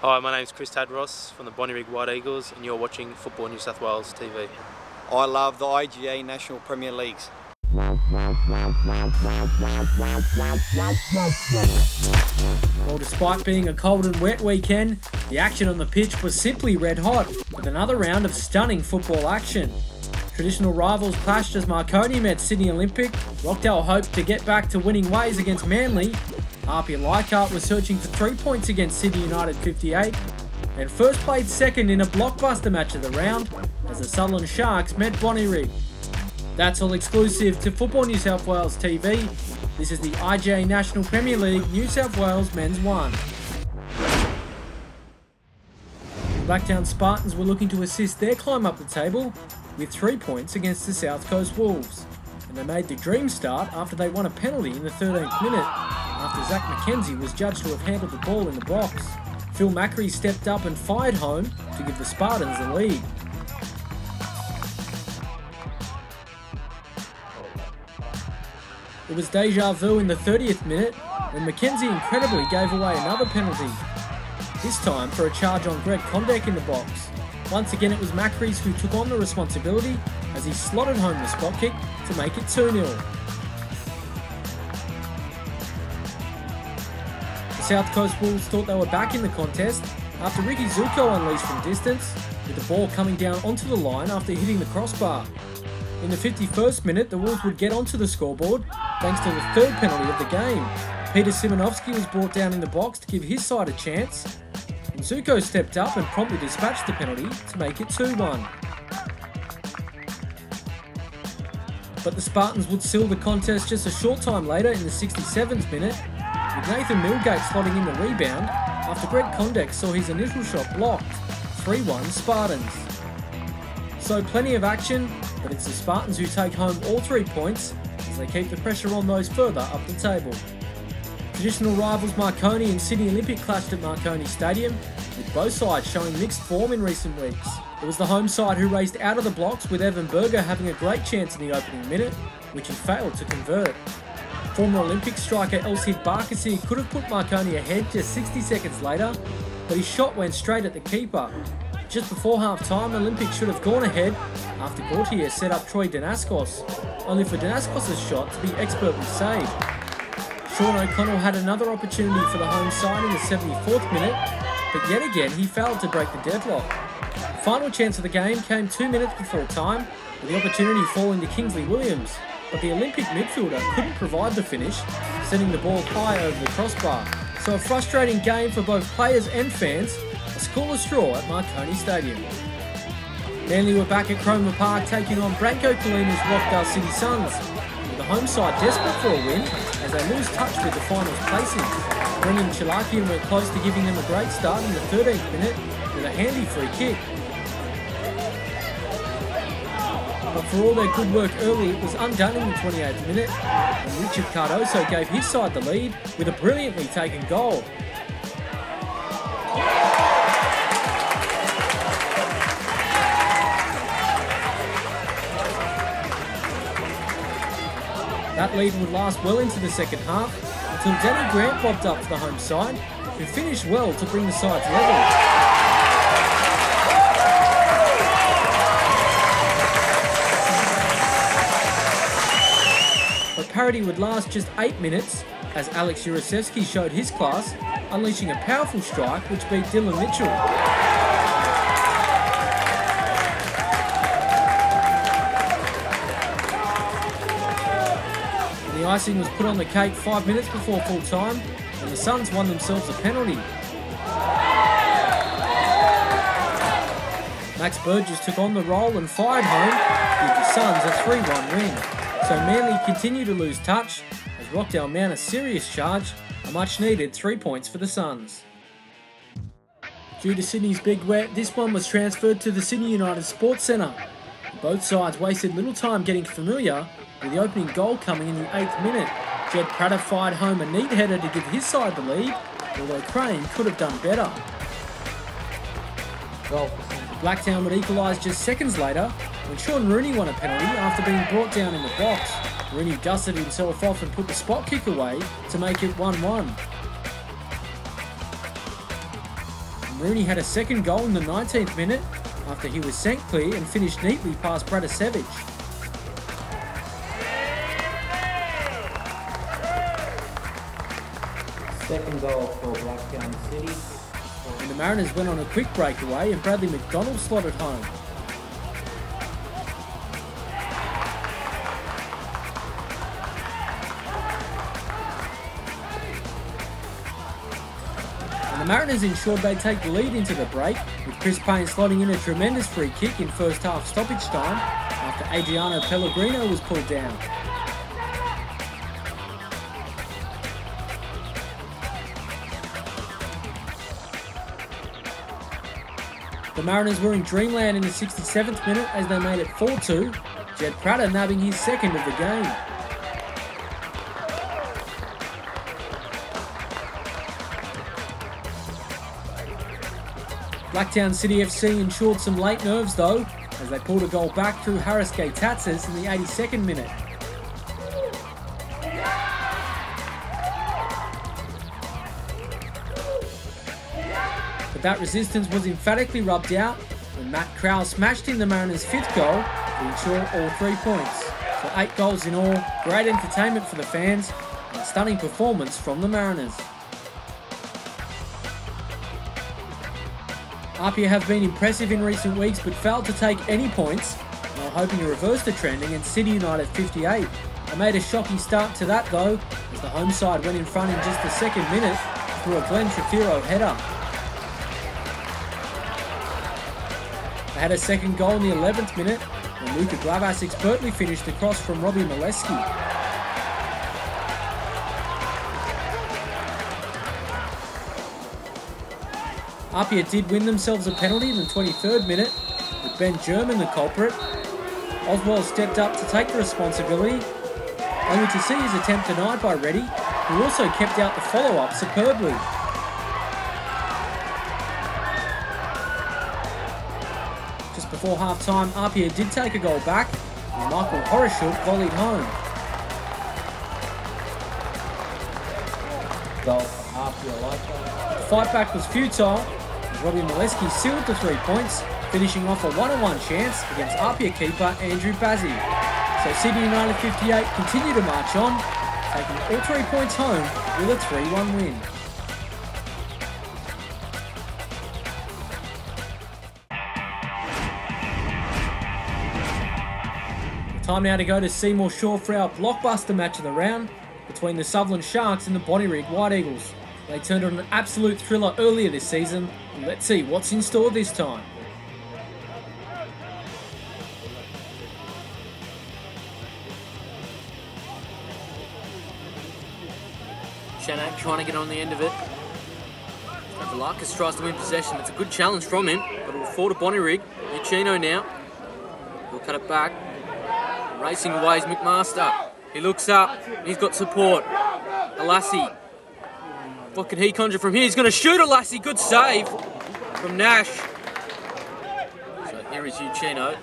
Hi, my name is Chris Tadros from the Bonnyrigg White Eagles, and you're watching Football New South Wales TV. I love the IGA National Premier Leagues. Well, despite being a cold and wet weekend, the action on the pitch was simply red hot, with another round of stunning football action. Traditional rivals clashed as Marconi met Sydney Olympic, Rockdale hoped to get back to winning ways against Manly, APIA-Leichhardt was searching for 3 points against Sydney United 58, and first played second in a blockbuster match of the round as the Sutherland Sharks met Bonnyrigg. That's all exclusive to Football New South Wales TV. This is the IGA National Premier League New South Wales Men's 1. The Blacktown Spartans were looking to assist their climb up the table with 3 points against the South Coast Wolves, and they made the dream start after they won a penalty in the 13th minute after Zach McKenzie was judged to have handled the ball in the box. Phil Macri stepped up and fired home to give the Spartans the lead. It was deja vu in the 30th minute when McKenzie incredibly gave away another penalty, this time for a charge on Greg Condek in the box. Once again it was Macri's who took on the responsibility as he slotted home the spot kick to make it 2-0. The South Coast Wolves thought they were back in the contest after Ricky Zuko unleashed from distance, with the ball coming down onto the line after hitting the crossbar. In the 51st minute, the Wolves would get onto the scoreboard thanks to the third penalty of the game. Peter Simonovsky was brought down in the box to give his side a chance, and Zuko stepped up and promptly dispatched the penalty to make it 2-1. But the Spartans would seal the contest just a short time later in the 67th minute, with Nathan Milgate slotting in the rebound after Greg Condek saw his initial shot blocked. 3-1 Spartans. So plenty of action, but it's the Spartans who take home all 3 points as they keep the pressure on those further up the table. Traditional rivals Marconi and Sydney Olympic clashed at Marconi Stadium, with both sides showing mixed form in recent weeks. It was the home side who raced out of the blocks, with Evan Berger having a great chance in the opening minute, which he failed to convert. Former Olympic striker Elsid Barkasi could have put Marconi ahead just 60 seconds later, but his shot went straight at the keeper. Just before half-time, Olympic should have gone ahead after Gautier set up Troy Danaskos, only for Danaskos' shot to be expertly saved. Sean O'Connell had another opportunity for the home side in the 74th minute, but yet again he failed to break the deadlock. The final chance of the game came 2 minutes before time, with the opportunity falling to Kingsley Williams, but the Olympic midfielder couldn't provide the finish, sending the ball high over the crossbar. So a frustrating game for both players and fans, a scoreless draw at Marconi Stadium. Manly were back at Cromer Park taking on Branko Kalina's Rockdale City Suns, with the home side desperate for a win as they lose touch with the finals placings. Brendan Chilakian went close to giving them a great start in the 13th minute with a handy free kick. But for all their good work early, it was undone in the 28th minute, and Richard Cardoso gave his side the lead with a brilliantly taken goal. That lead would last well into the second half, until Danny Grant popped up for the home side, who finished well to bring the sides level. But parity would last just 8 minutes, as Alex Jurasevsky showed his class, unleashing a powerful strike which beat Dylan Mitchell. The icing was put on the cake 5 minutes before full time, and the Suns won themselves a penalty. Max Burgess took on the role and fired home to give the Suns a 3-1 win. So Manly continue to lose touch as Rockdale mount a serious charge, a much needed 3 points for the Suns. Due to Sydney's big wet, this one was transferred to the Sydney United Sports Centre. Both sides wasted little time getting familiar, with the opening goal coming in the 8th minute. Jed Prater fired home a neat header to give his side the lead, although Crane could have done better. Blacktown would equalise just seconds later when Sean Rooney won a penalty after being brought down in the box. Rooney dusted himself off and put the spot kick away to make it 1-1. And Rooney had a second goal in the 19th minute after he was sent clear and finished neatly past Bratisevich. Second goal for Blacktown City. And the Mariners went on a quick breakaway and Bradley McDonald slotted home. And the Mariners ensured they take the lead into the break, with Chris Payne slotting in a tremendous free kick in first half stoppage time after Adriano Pellegrino was pulled down. The Mariners were in dreamland in the 67th minute as they made it 4-2, Jed Prater nabbing his second of the game. Blacktown City FC ensured some late nerves though, as they pulled a goal back through Harris Gay-Tatzes in the 82nd minute. But that resistance was emphatically rubbed out when Matt Crowell smashed in the Mariners' 5th goal to ensure all 3 points. So 8 goals in all, great entertainment for the fans, and a stunning performance from the Mariners. APIA have been impressive in recent weeks but failed to take any points, and are hoping to reverse the trend against City United 58. They made a shocking start to that though, as the home side went in front in just the 2nd minute through a Glenn Trefiro header. They had a second goal in the 11th minute when Luka Glavas expertly finished across from Robbie Molesky. APIA did win themselves a penalty in the 23rd minute, with Ben German the culprit. Oswald stepped up to take the responsibility, only to see his attempt denied by Reddy, who also kept out the follow-up superbly. Just before half-time, APIA did take a goal back, and Michael Horishuk volleyed home. Goal for APIA-Leichhardt. The fight back was futile, as Robbie Molesky sealed the 3 points, finishing off a 1-on-1 chance against APIA keeper Andrew Bazzi. So City United 58 continue to march on, taking all 3 points home with a 3-1 win. Time now to go to Seymour Shore for our blockbuster match of the round between the Sutherland Sharks and the Bonnyrigg White Eagles. They turned on an absolute thriller earlier this season, and let's see what's in store this time. Shanak trying to get on the end of it. Velakis tries to win possession. It's a good challenge from him, but it'll fall to Bonnyrigg. Uchino now. He'll cut it back. Racing away is McMaster. He looks up. He's got support. Alassi. What can he conjure from here? He's going to shoot Alassi. Good save from Nash. So here is Uchino.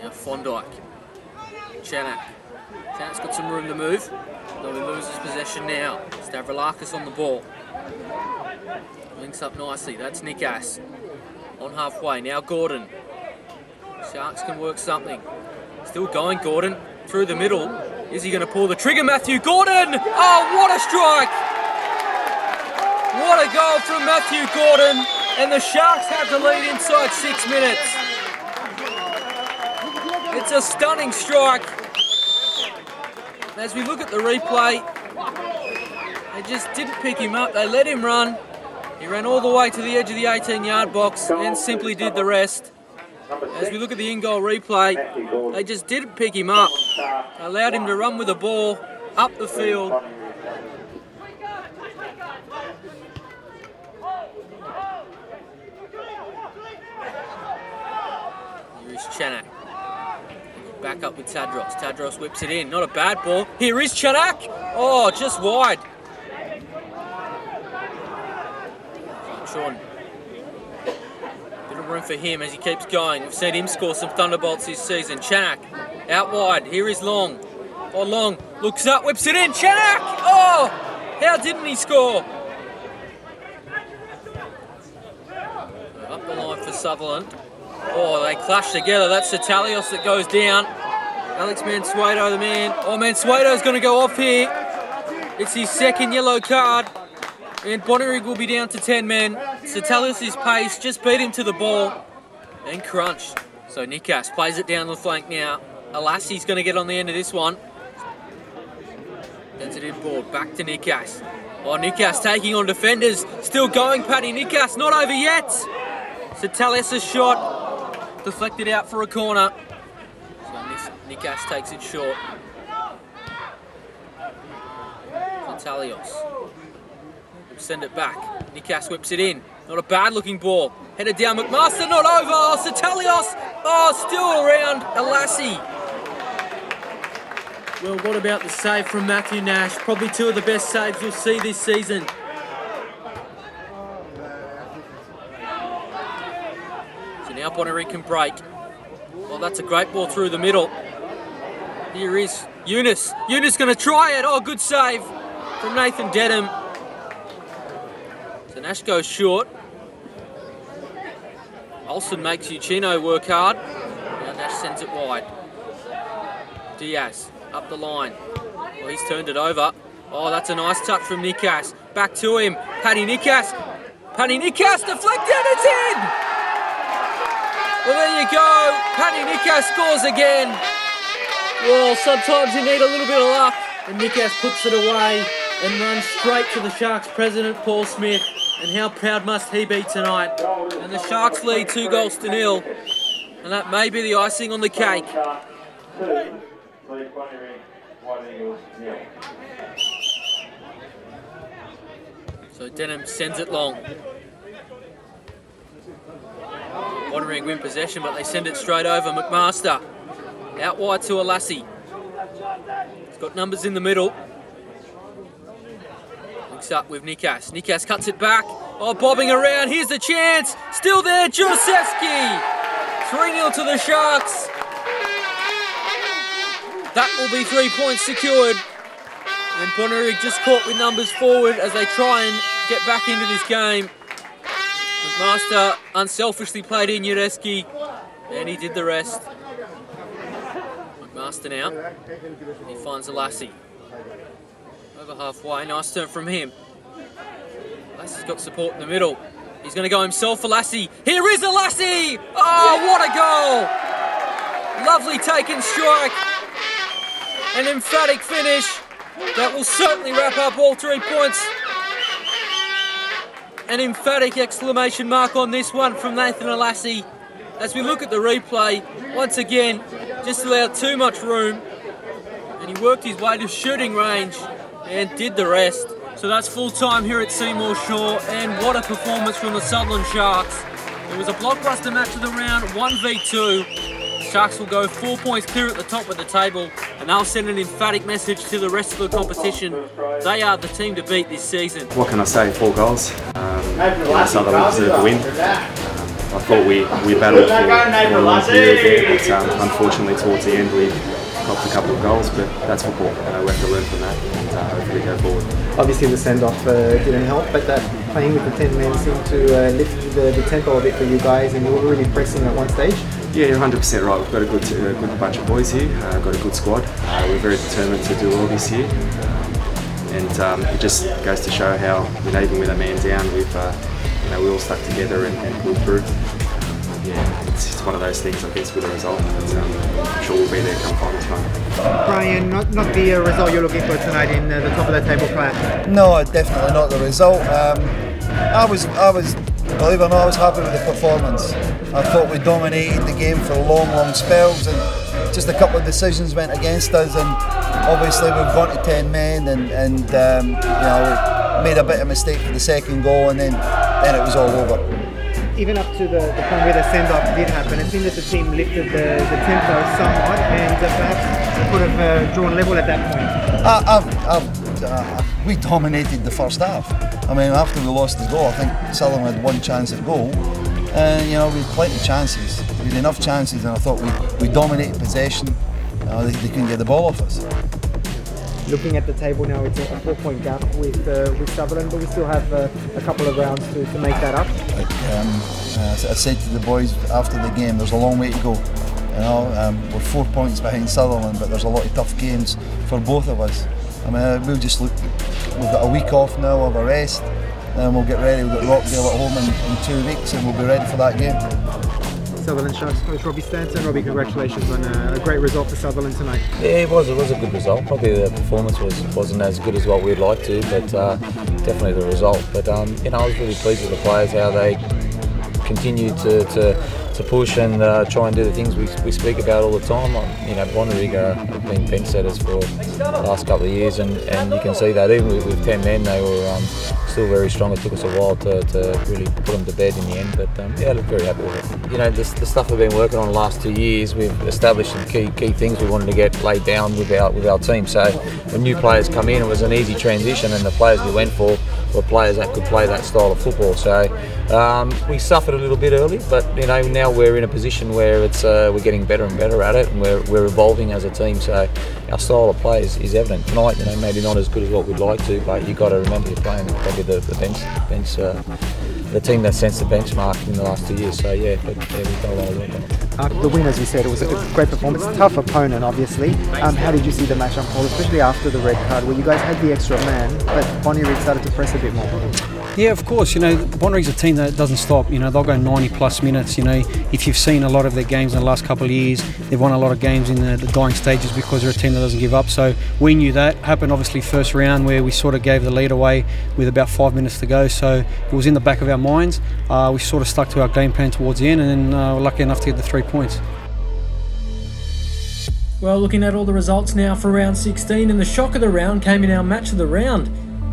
Now Fondike. Chanak. Chanak's got some room to move. Though he loses possession now. Stavroulakis on the ball. Links up nicely. That's Nick Ass. On halfway. Now Gordon. Sharks can work something. Still going, Gordon. Through the middle. Is he going to pull the trigger? Matthew Gordon! Oh, what a strike! What a goal from Matthew Gordon. And the Sharks have the lead inside 6 minutes. It's a stunning strike. As we look at the replay, they just didn't pick him up. They let him run. He ran all the way to the edge of the 18-yard box and simply did the rest. As we look at the in-goal replay, they just didn't pick him up. They allowed him to run with the ball up the field. Here is Chanak. Back up with Tadros. Tadros whips it in. Not a bad ball. Here is Chanak. Oh, just wide. Sean. Bit of room for him as he keeps going. We've seen him score some thunderbolts this season. Chanak out wide. Here is Long. Oh, Long looks up, whips it in. Chanak. Oh, how didn't he score? Sutherland. Oh, they clash together. That's Satalios that goes down. Alex Mansueto, the man. Oh, Mansueto's going to go off here. It's his second yellow card. And Bonnyrigg will be down to 10 men. Satalios' pace just beat him to the ball and crunched. So Nikas plays it down the flank now. Alassi's going to get on the end of this one. Sends it inboard, back to Nikas. Oh, Nikas taking on defenders. Still going, Paddy Nikas, not over yet. Satalios' shot deflected out for a corner. So Nikas takes it short. Satalios. Send it back. Nikas whips it in. Not a bad looking ball. Headed down, McMaster, not over. Oh, Satalios. Oh, still around Alassi. Well, what about the save from Matthew Nash? Probably two of the best saves you'll see this season. So now Bonnyrigg can break. Well, that's a great ball through the middle. Here is Eunice. Eunice going to try it. Oh, good save from Nathan Dedham. So Nash goes short. Olsen makes Uchino work hard. Now Nash sends it wide. Diaz up the line. Well, he's turned it over. Oh, that's a nice touch from Nikas. Back to him. Paddy Nikas. Paddy Nikas deflected. It's in. Well, there you go. Paddy Nikas scores again. Well, sometimes you need a little bit of luck. And Nikas puts it away and runs straight to the Sharks president, Paul Smith. And how proud must he be tonight? And the Sharks lead 2-0. And that may be the icing on the cake. So Denham sends it long. Bonnyrigg win possession, but they send it straight over. McMaster out wide to Alassi. He's got numbers in the middle. Links up with Nikas. Nikas cuts it back. Oh, bobbing around. Here's the chance. Still there, Jurasevski. 3-0 to the Sharks. That will be 3 points secured. And Bonnyrigg just caught with numbers forward as they try and get back into this game. McMaster unselfishly played in Jurasevski, and he did the rest. McMaster now. He finds Alassi. Over halfway, nice turn from him. Alassi's got support in the middle. He's going to go himself, Alassi. Here is Alassi! Oh, what a goal! Lovely taken strike. An emphatic finish. That will certainly wrap up all 3 points. An emphatic exclamation mark on this one from Nathan Alassi. As we look at the replay, once again, just allowed too much room. And he worked his way to shooting range and did the rest. So that's full time here at Seymour Shore, and what a performance from the Sutherland Sharks. It was a blockbuster match of the round, 1v2. The Sharks will go 4 points clear at the top of the table, and they'll send an emphatic message to the rest of the competition. They are the team to beat this season. What can I say? 4 goals. Sutherland deserved the win. I thought we battled for a long period there, but unfortunately towards the end we copped a couple of goals, but that's football. We have to learn from that and hopefully go forward. Obviously the send-off didn't help, but playing with the 10 men seemed to lift the tempo a bit for you guys, and you were really pressing at one stage. Yeah, you're 100% right. We've got a good bunch of boys here, got a good squad. We're very determined to do well this year. And it just goes to show how, even with a man down, we all stuck together and pulled through. Yeah, it's one of those things, I guess, with a result. But I'm sure we'll be there come final time. Brian, not the result you're looking for tonight in the top of the table class. No, definitely not the result. I was, believe it or not, I was happy with the performance. I thought we dominated the game for long spells, and just a couple of decisions went against us. And obviously we've gone to 10 men, and we made a bit of mistake for the second goal, and then it was all over. Even up to the point where the send-off did happen, it seemed that the team lifted the tempo somewhat, and perhaps could have drawn level at that point. We dominated the first half. I mean, after we lost the goal, I think Sutherland had one chance at goal, and we had plenty of chances. We had enough chances, and I thought we dominated possession. They couldn't get the ball off us. Looking at the table now, it's a 4-point gap with Sutherland, but we still have a couple of rounds to make that up. I said to the boys after the game, there's a long way to go. You know, we're 4 points behind Sutherland, but there's a lot of tough games for both of us. I mean, we'll just look. We've got a week off now of a rest, and we'll get ready. We've got Rockdale at home in 2 weeks, and we'll be ready for that game. Sutherland Sharks coach Robbie Stanton. Robbie, congratulations on a great result for Sutherland tonight. Yeah, it was a good result. Probably the performance wasn't as good as what we'd like to, but definitely the result. But you know, I was really pleased with the players, how they continued to push and try and do the things we speak about all the time. You know, Bonnyrigg have been bench setters for the last couple of years, and you can see that even with 10 men, they were still very strong. It took us a while to really put them to bed in the end, but yeah, I look very happy with it. You know, the stuff we've been working on the last 2 years, we've established some key things we wanted to get laid down with our team. So when new players come in, it was an easy transition, and the players we went for were players that could play that style of football. So we suffered a little bit early, but you know, now we're in a position where it's we're getting better and better at it, and we're evolving as a team. So our style of play is evident tonight. You know, maybe not as good as what we'd like to, but you got to remember you're playing probably the team that sets the benchmark in the last 2 years. So yeah, but yeah, we've got a lot of work on it. The win, as you said, it was a great performance. Tough opponent, obviously. How did you see the match unfold, especially after the red card, where you guys had the extra man, but Bonnyrigg started to press a bit more? Yeah, of course. You know, Bonnyrigg's a team that doesn't stop. You know, they'll go 90+ minutes. You know, if you've seen a lot of their games in the last couple of years, they've won a lot of games in the dying stages because they're a team that doesn't give up. So we knew that. Happened obviously first round, where we sort of gave the lead away with about 5 minutes to go. So it was in the back of our minds. We sort of stuck to our game plan towards the end, and then we're lucky enough to get the 3 points. Well, looking at all the results now for round 16, and the shock of the round came in our match of the round,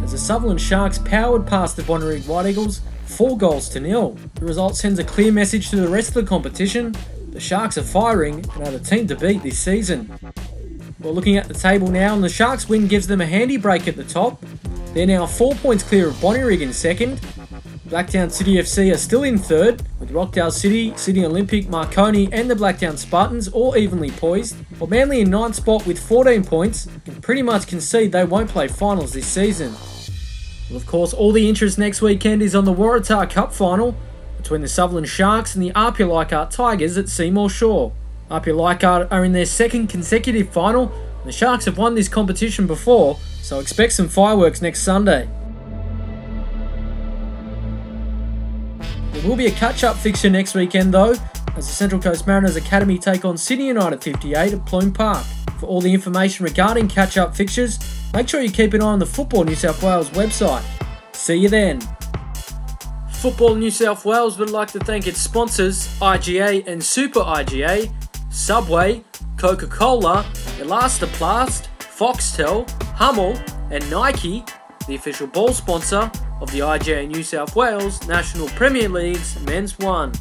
as the Sutherland Sharks powered past the Bonnyrigg White Eagles 4-0. The result sends a clear message to the rest of the competition. The Sharks are firing and are the team to beat this season. Well, looking at the table now, and the Sharks win gives them a handy break at the top. They're now 4 points clear of Bonnyrigg in second. Blacktown City FC are still in third, with Rockdale City, Sydney Olympic, Marconi and the Blacktown Spartans all evenly poised, while Manly in ninth spot with 14 points can pretty much concede they won't play finals this season. Well, of course, all the interest next weekend is on the Waratah Cup final between the Sutherland Sharks and the APIA-Leichhardt Tigers at Seymour Shore. APIA-Leichhardt are in their second consecutive final, and the Sharks have won this competition before, so expect some fireworks next Sunday. There will be a catch-up fixture next weekend though, as the Central Coast Mariners Academy take on Sydney United 58 at Plume Park. For all the information regarding catch-up fixtures, make sure you keep an eye on the Football New South Wales website. See you then. Football New South Wales would like to thank its sponsors, IGA and Super IGA, Subway, Coca-Cola, Elastoplast, Foxtel, Hummel and Nike, the official ball sponsor of the IGA New South Wales National Premier League's Men's 1.